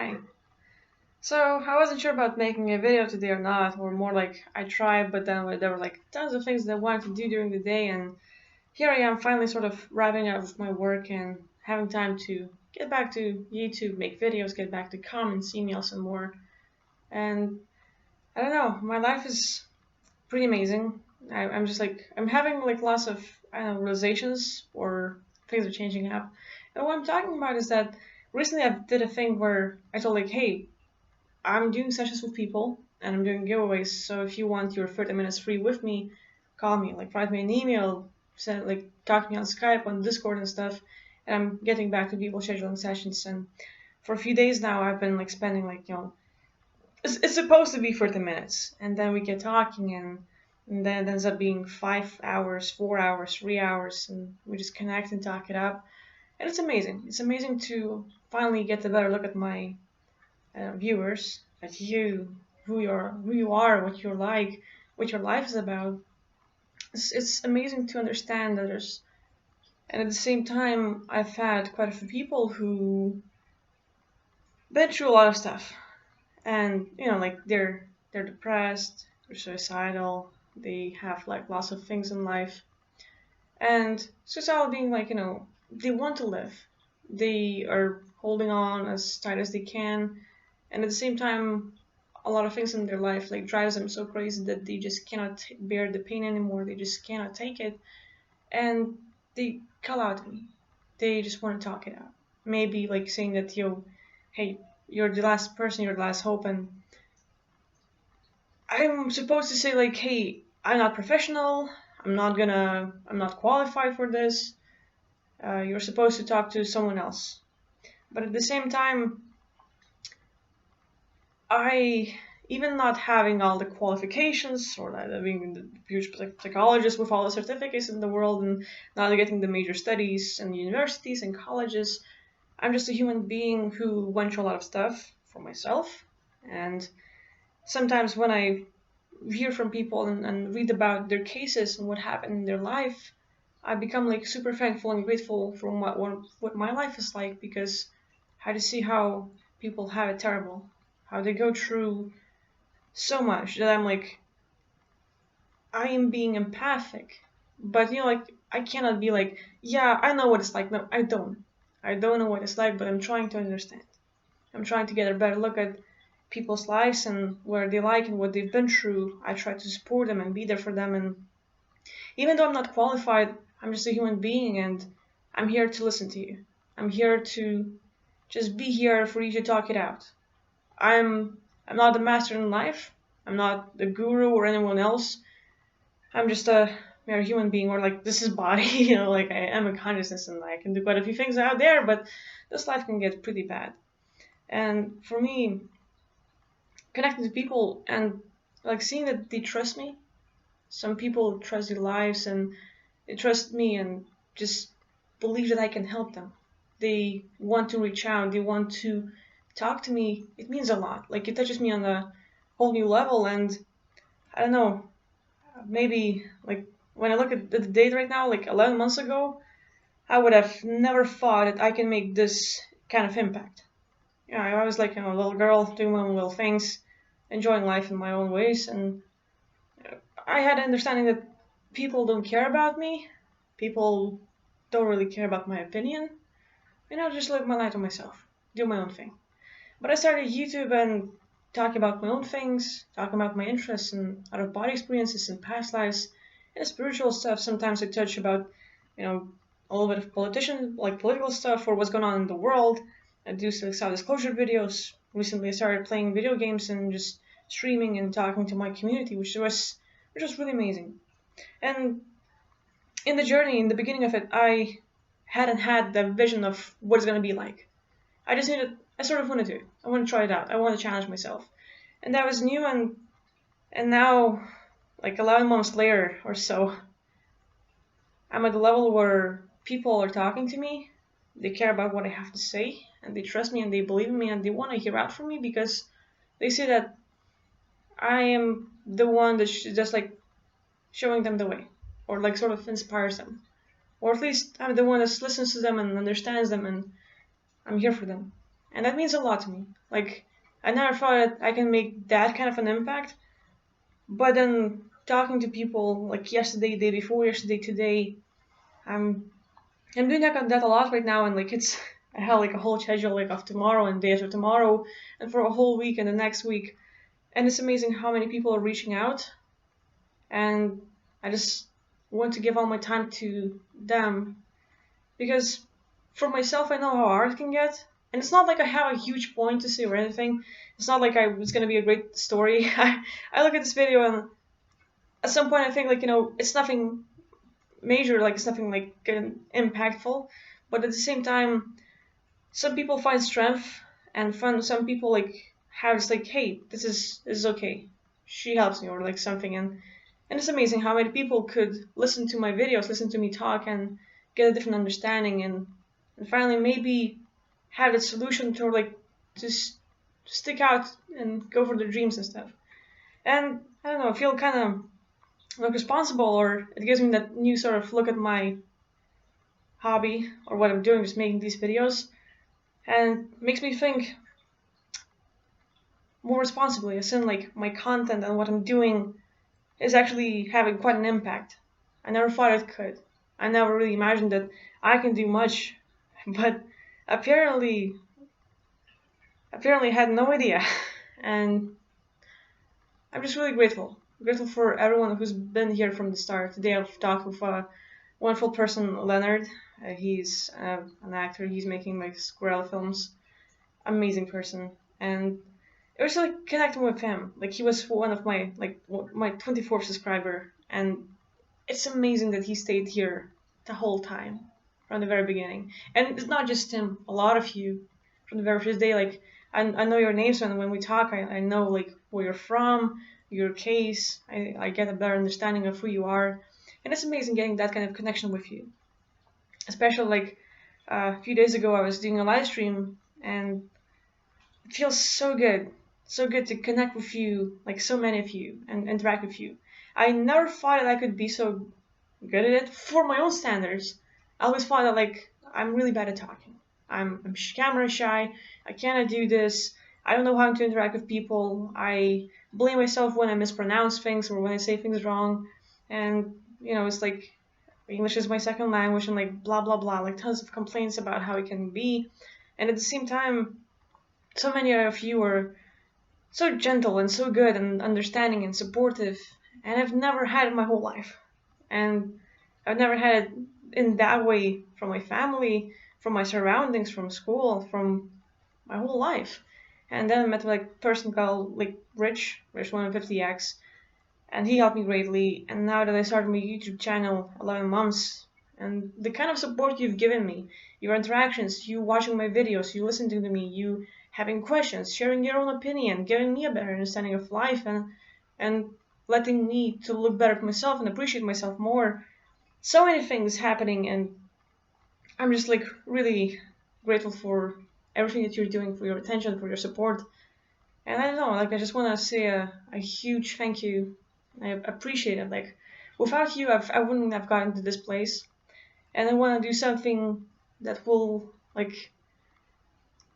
Hi. So I wasn't sure about making a video today or not, or more like I tried, but then there were like tons of things that I wanted to do during the day, and here I am finally sort of wrapping up with my work and having time to get back to YouTube, make videos, get back to comments, emails, and more. And I don't know, my life is pretty amazing. I'm just like I'm having like lots of I don't know realizations or things are changing up. And what I'm talking about is that recently I did a thing where I told like, hey, I'm doing sessions with people and I'm doing giveaways. So if you want your 30 minutes free with me, call me. Like write me an email, send like talk to me on Skype, on Discord and stuff. And I'm getting back to people scheduling sessions. And for a few days now, I've been like spending like it's supposed to be 30 minutes, and then we get talking and then it ends up being 5 hours, 4 hours, 3 hours, and we just connect and talk it up. And it's amazing. It's amazing to finally get a better look at my viewers, at you, who you are, what you're like, what your life is about. It's amazing to understand that there's, and at the same time, I've had quite a few people who been through a lot of stuff, and like they're depressed, they're suicidal, they have like lots of things in life, and suicidal being like they want to live, they are holding on as tight as they can, and at the same time a lot of things in their life like drives them so crazy that they just cannot bear the pain anymore, they just cannot take it, and they call out to me, they just want to talk it out, maybe like saying that hey, you're the last person, you're the last hope, and I'm supposed to say like, hey, I'm not professional, I'm not qualified for this, you're supposed to talk to someone else. But at the same time, I, even not having all the qualifications or like being the huge psychologist with all the certificates in the world and not getting the major studies and universities and colleges, I'm just a human being who went through a lot of stuff for myself. And sometimes when I hear from people and read about their cases and what happened in their life, I become like super thankful and grateful for what my life is like, because I just see how people have it terrible, how they go through so much that I'm like, I am being empathic, but like I cannot be like, yeah, I know what it's like. No, I don't. I don't know what it's like, but I'm trying to understand. I'm trying to get a better look at people's lives and where they like and what they've been through. I try to support them and be there for them. And even though I'm not qualified, I'm just a human being and I'm here to listen to you. I'm here to just be here for you to talk it out. I'm I'm not the master in life. I'm not the guru or anyone else. I'm just a mere human being, or like this is body, like I am a consciousness and I can do quite a few things out there, but this life can get pretty bad. And for me, connecting to people and like seeing that they trust me. Some people trust their lives and they trust me and just believe that I can help them. They want to reach out, they want to talk to me. It means a lot. Like it touches me on a whole new level, and I don't know, maybe like when I look at the date right now, like 11 months ago, I would have never thought that I can make this kind of impact. I was like a little girl doing my own little things, enjoying life in my own ways, and I had understanding that people don't care about me, people don't really care about my opinion, and I'll just live my life to myself, do my own thing. But I started YouTube and talking about my own things, talking about my interests and out of body experiences and past lives and spiritual stuff. Sometimes I touch about, you know, a little bit of political stuff or what's going on in the world. I do some self-disclosure videos. Recently I started playing video games and just streaming and talking to my community, which was really amazing. And in the journey, in the beginning of it, I hadn't had the vision of what it's gonna be like. I sort of want to do it. I want to try it out. I want to challenge myself. And that was new, and now, like 11 months later or so, I'm at the level where people are talking to me, they care about what I have to say, and they trust me and they believe in me and they want to hear out from me because they see that I am the one that's just like showing them the way, or like sort of inspires them. Or at least I'm the one that listens to them and understands them and I'm here for them. and that means a lot to me. Like, I never thought that I can make that kind of an impact, but then talking to people like yesterday, day before yesterday, today, I'm I'm doing that a lot right now, and like it's I have like a whole schedule like of tomorrow and day after tomorrow, and for a whole week and the next week, and it's amazing how many people are reaching out, and I just want to give all my time to them because for myself I know how hard it can get, and it's not like I have a huge point to say or anything. It's not like it's gonna be a great story. I look at this video and at some point I think like it's nothing major, like it's nothing like impactful, but at the same time some people find strength and some people like have this like, hey, this is okay, she helps me or like something, and it's amazing how many people could listen to my videos, listen to me talk, and get a different understanding, and finally maybe have a solution to like just stick out and go for their dreams and stuff. And I don't know, I feel kind of like responsible, or it gives me that new sort of look at my hobby or what I'm doing, just making these videos, and makes me think more responsibly, as in like my content and what I'm doing is actually having quite an impact. I never thought it could. I never really imagined that I can do much, but apparently apparently had no idea. And I'm just really grateful. Grateful for everyone who's been here from the start. Today I've talked with a wonderful person, Leonard. He's an actor. He's making like squirrel films. Amazing person. And it was like connecting with him. Like he was one of my my 24th subscriber, and it's amazing that he stayed here the whole time from the very beginning. And it's not just him. A lot of you from the very first day. Like I know your names, and when we talk, I know like where you're from, your case. I get a better understanding of who you are, and it's amazing getting that kind of connection with you. Especially like a few days ago, I was doing a live stream, and it feels so good to connect with you, like so many of you, and interact with you. I never thought that I could be so good at it for my own standards. I always thought that like I'm really bad at talking. I'm camera shy. I cannot do this. I don't know how to interact with people. I blame myself when I mispronounce things or when I say things wrong. And it's like English is my second language and like blah blah blah, like tons of complaints about how it can be. And at the same time, so many of you are so gentle and so good and understanding and supportive, and I've never had it my whole life. And I've never had it in that way from my family, from my surroundings, from school, from my whole life. And then I met like a person called like Rich 150X, and he helped me greatly. And now that I started my YouTube channel 11 months, and the kind of support you've given me, your interactions, you watching my videos, you listening to me, you having questions, sharing your own opinion, giving me a better understanding of life, and letting me to look better at myself and appreciate myself more. So many things happening, and I'm just like really grateful for everything that you're doing, for your attention, for your support. And I don't know, like I just want to say a huge thank you. I appreciate it. Like without you, I wouldn't have gotten to this place. And I want to do something that will like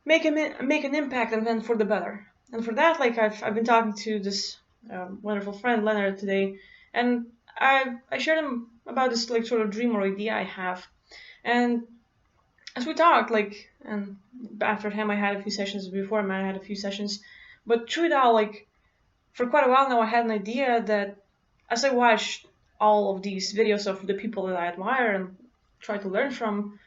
make an impact, and then for the better. And for that, like I've been talking to this wonderful friend Leonard today, and I shared him about this like sort of dream or idea I have. And as we talked, like, and after him, I had a few sessions. Before him, I had a few sessions. But through it all, like, for quite a while now, I had an idea that as I watched all of these videos of the people that I admire and try to learn from,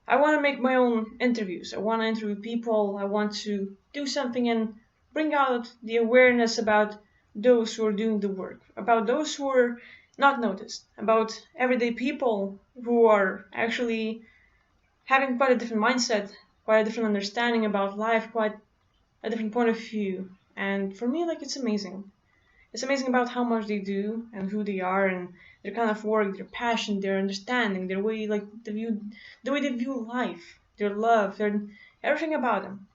I want to make my own interviews. I want to interview people. I want to do something and bring out the awareness about those who are doing the work, about those who are not noticed, about everyday people who are actually having quite a different mindset, quite a different understanding about life, quite a different point of view. And for me, like, it's amazing. It's amazing about how much they do and who they are and their kind of work, their passion, their understanding, their way, like, the way they view life, their love, their everything about them.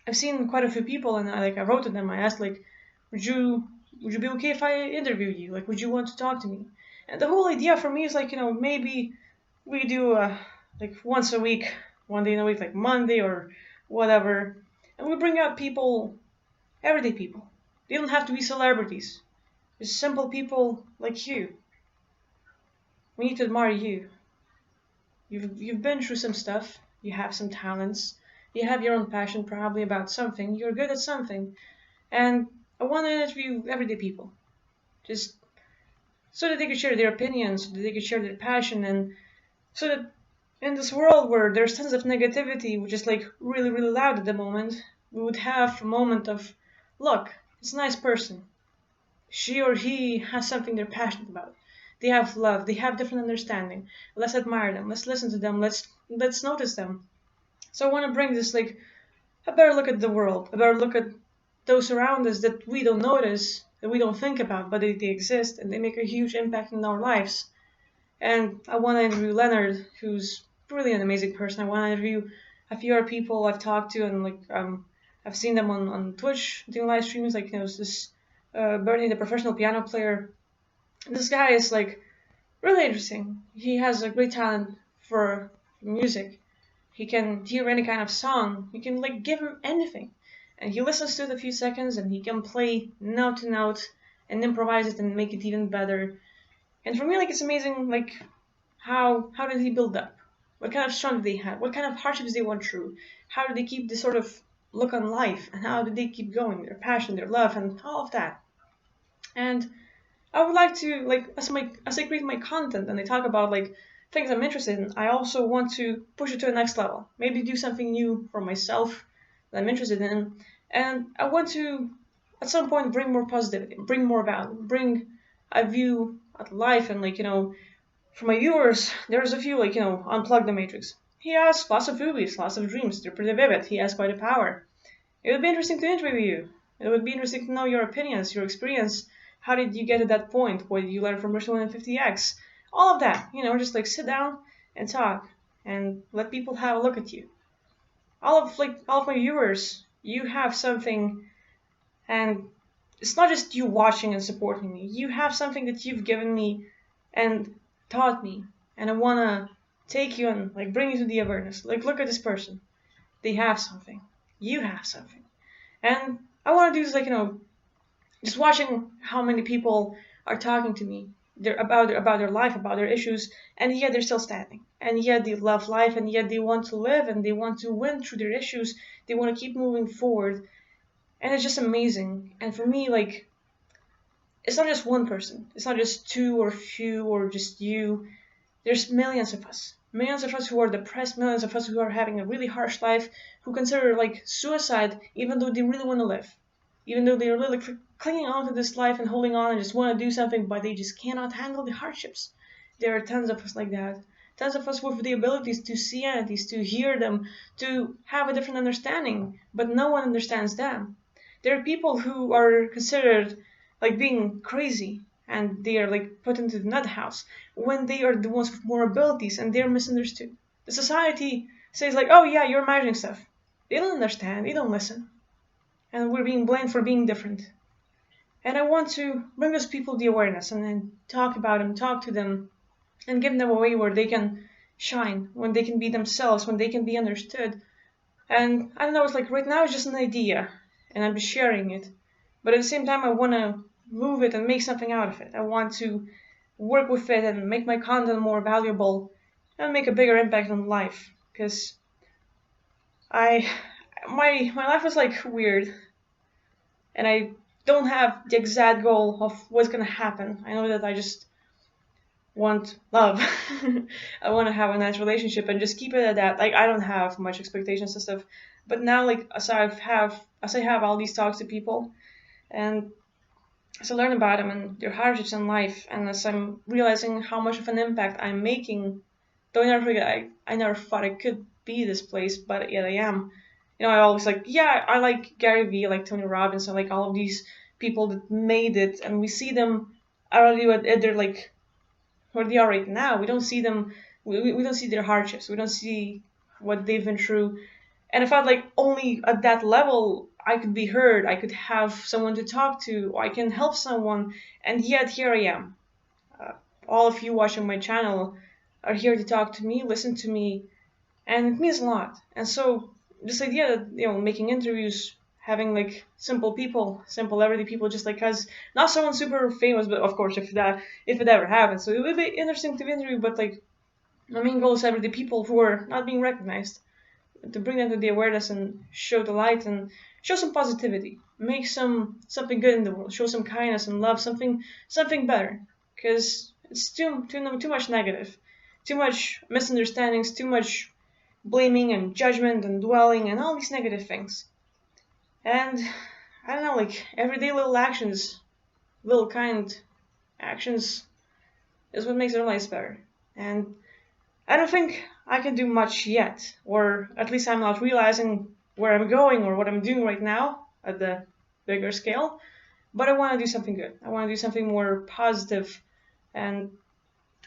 I've seen quite a few people, and I wrote to them. I asked, like, would you would you be okay if I interview you? Like, would you want to talk to me? And the whole idea for me is like, maybe we do like once a week, one day in a week, like Monday or whatever. And we bring out people, everyday people. They don't have to be celebrities. Just simple people like you. We need to admire you. You've been through some stuff. You have some talents. You have your own passion probably about something. You're good at something. And I want to interview everyday people. Just so that they could share their opinions, so that they could share their passion, and so that in this world where there's tons of negativity, which is like really, really loud at the moment, we would have a moment of, look, it's a nice person. She or he has something they're passionate about. They have love. They have different understanding. Let's admire them. Let's listen to them. Let's notice them. So I want to bring this like a better look at the world, a better look at those around us that we don't notice, that we don't think about, but they exist and they make a huge impact in our lives. And I want to interview Leonard, who's really an amazing person. I want to interview a few other people I've talked to, and like I've seen them on Twitch doing live streams. Like this Bernie, the professional piano player. This guy is like really interesting. He has a great talent for music. He can hear any kind of song. You can like give him anything, and he listens to it a few seconds, and he can play note to note and improvise it and make it even better. And for me, like it's amazing, like how did he build up? What kind of strength did they have? What kind of hardships they went through? How did they keep this sort of look on life? And how did they keep going? Their passion, their love, and all of that. And I would like to like as I create my content and I talk about like things I'm interested in, I also want to push it to the next level. Maybe do something new for myself that I'm interested in. And I want to at some point bring more positivity, bring more value, bring a view at life and like, for my viewers, there's a few like, unplug the matrix. He has lots of movies, lots of dreams, they're pretty vivid, he has quite a power. It would be interesting to interview you. It would be interesting to know your opinions, your experience. How did you get to that point? What did you learn from Bruce 150X? All of that, just like sit down and talk and let people have a look at you. All of my viewers, you have something, and it's not just you watching and supporting me. You have something that you've given me and taught me, and I wanna take you and like bring you to the awareness. Like look at this person. They have something. You have something. And I want to do this like just watching how many people are talking to me about their life, about their issues, and yet they're still standing. And yet they love life, and yet they want to live, and they want to win through their issues. They want to keep moving forward, and it's just amazing. And for me, like it's not just one person. It's not just two or few or just you. There's millions of us. Millions of us who are depressed, millions of us who are having a really harsh life, who consider like suicide even though they really want to live. Even though they're really clinging on to this life and holding on and just want to do something, but they just cannot handle the hardships. There are tons of us like that. Tons of us with the abilities to see entities, to hear them, to have a different understanding, but no one understands them. There are people who are considered like being crazy and they are like put into the nut house when they are the ones with more abilities and they're misunderstood. The society says like, oh yeah, you're imagining stuff. They don't understand, they don't listen. And we're being blamed for being different. And I want to bring those people the awareness and then talk about them, talk to them, and give them a way where they can shine, when they can be themselves, when they can be understood. And I don't know, it's like right now it's just an idea, and I'm just sharing it. But at the same time, I want to move it and make something out of it. I want to work with it and make my content more valuable and make a bigger impact on life. Because I, my life is like weird, and I don't have the exact goal of what's gonna happen. I know that I just want love. I want to have a nice relationship and just keep it at that. Like I don't have much expectations and stuff, but now like as I have all these talks to people, and as I learn about them and their hardships in life, and as I'm realizing how much of an impact I'm making, though I never thought I could be this place, but yet I am. I always like, yeah, I like Gary Vee, I like Tony Robbins, I like all of these people that made it, and we see them already at their like where they are right now. We don't see them. We don't see their hardships. We don't see what they've been through. And I felt like only at that level I could be heard. I could have someone to talk to. Or I can help someone. And yet here I am. Uh, all of you watching my channel are here to talk to me, listen to me, and it means a lot. And so this idea that making interviews, having like simple people, simple everyday people just like us, not someone super famous, but of course if it ever happens, so it would be interesting to interview, but like my main goal is everyday people who are not being recognized, to bring them to the awareness and show the light and show some positivity, make something good in the world, show some kindness and love, something better, because it's too much negative, too much misunderstandings, too much blaming and judgment and dwelling and all these negative things. And I don't know, like everyday little actions, little kind actions is what makes our lives better. And I don't think I can do much yet, or at least I'm not realizing where I'm going or what I'm doing right now at the bigger scale. But I want to do something good. I want to do something more positive and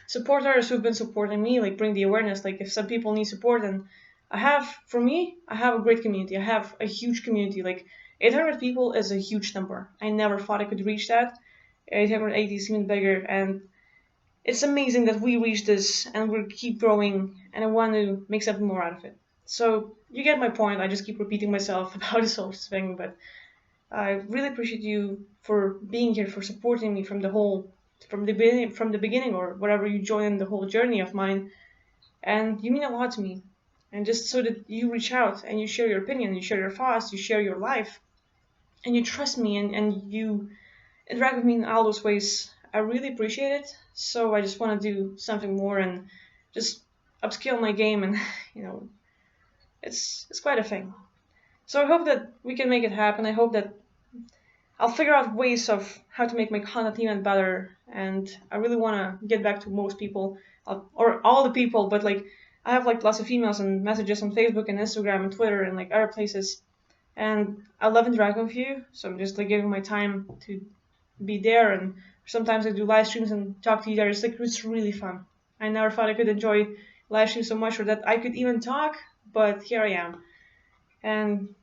support others who've been supporting me, like bring the awareness. Like if some people need support, and for me, I have a great community. I have a huge community. Like 800 people is a huge number. I never thought I could reach that. 880 is even bigger, and it's amazing that we reached this and we keep growing, and I want to make something more out of it. So you get my point. I just keep repeating myself about this whole thing, but I really appreciate you for being here, for supporting me from the beginning, or whatever you join the whole journey of mine, and you mean a lot to me. And just so that you reach out and you share your opinion, you share your thoughts, you share your life, and you trust me, and you interact with me in all those ways. I really appreciate it. So I just want to do something more and just upscale my game, and you know, it's quite a thing. So I hope that we can make it happen. I hope that I'll figure out ways of how to make my content even better. And I really want to get back to most people, or all the people, but like I have like lots of emails and messages on Facebook and Instagram and Twitter and like other places. And I love interacting with you. So I'm just like giving my time to be there, and sometimes I do live streams and talk to you there. It's really fun. I never thought I could enjoy live streams so much, or that I could even talk, but here I am. And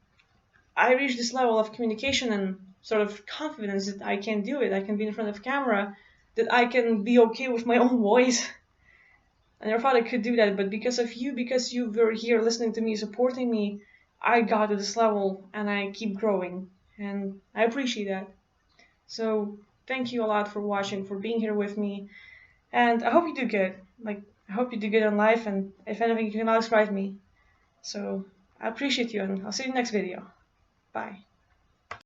I reached this level of communication and sort of confidence that I can do it. I can be in front of camera, that I can be okay with my own voice. I never thought I could do that, but because you were here listening to me, supporting me, I got to this level and I keep growing. And I appreciate that. So thank you a lot for watching, for being here with me. And I hope you do good. Like, I hope you do good in life. And if anything, you can always write me. So I appreciate you, and I'll see you in the next video. Bye.